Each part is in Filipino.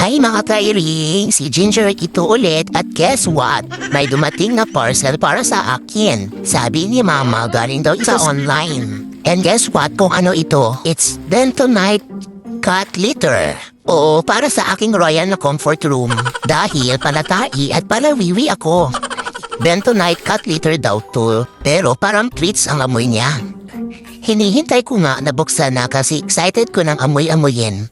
Hi mga kairing! Si Ginger ito ulit at guess what? May dumating na parcel para sa akin. Sabi ni Mama galing daw sa online. And guess what kung ano ito? It's Bentonite cat litter. Oo, para sa aking royal na comfort room. Dahil palatai at palawiwi ako. Bentonite cat litter daw to, pero parang treats ang amoy niya. Hinihintay ko nga na buksan na kasi excited ko ng amoy-amoyin.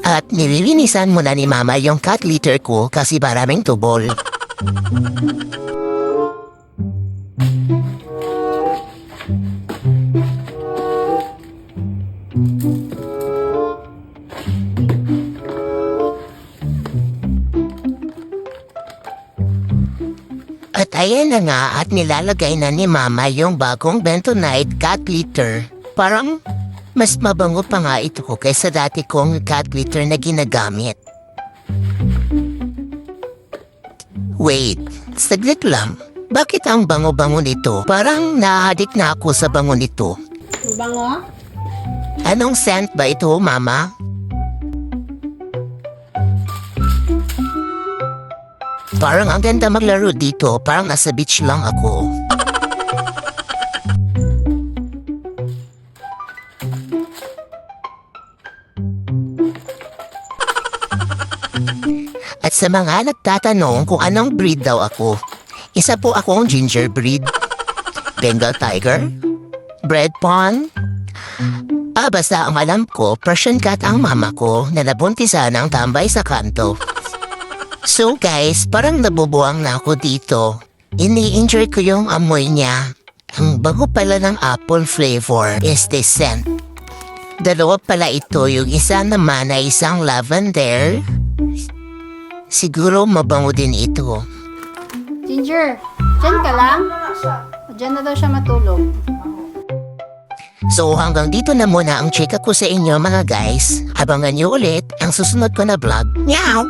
At nililinisan muna ni Mama yung cat litter ko kasi maraming tubol. At ayan na nga at nilalagay na ni Mama yung bagong Bentonite cat litter. Parang mas mabango pa nga ito kaysa dati kong cat litter na ginagamit. Wait, saglit lang. Bakit ang bango-bango nito? Parang nahadik na ako sa bango nito. Bango? Anong scent ba ito, Mama? Parang ang ganda maglaro dito. Parang nasa beach lang ako. At sa mga nagtatanong kung anong breed daw ako, isa po akong ginger breed, Bengal tiger, Bred Pond. Basta ang alam ko, Persian cat ang mama ko na nabuntisan ng tambay sa kanto. So guys, parang nabubuang na ako dito. Ini-enjoy ko yung amoy niya. Ang bago pala ng apple flavor is the scent. Dalawa pala ito, yung isa naman ay isang lavender. Siguro mabango din ito. Ginger, dyan ka lang? Dyan na daw siya matulog. So hanggang dito na muna ang chika ko sa inyo mga guys. Abangan niyo ulit ang susunod ko na vlog. Meow!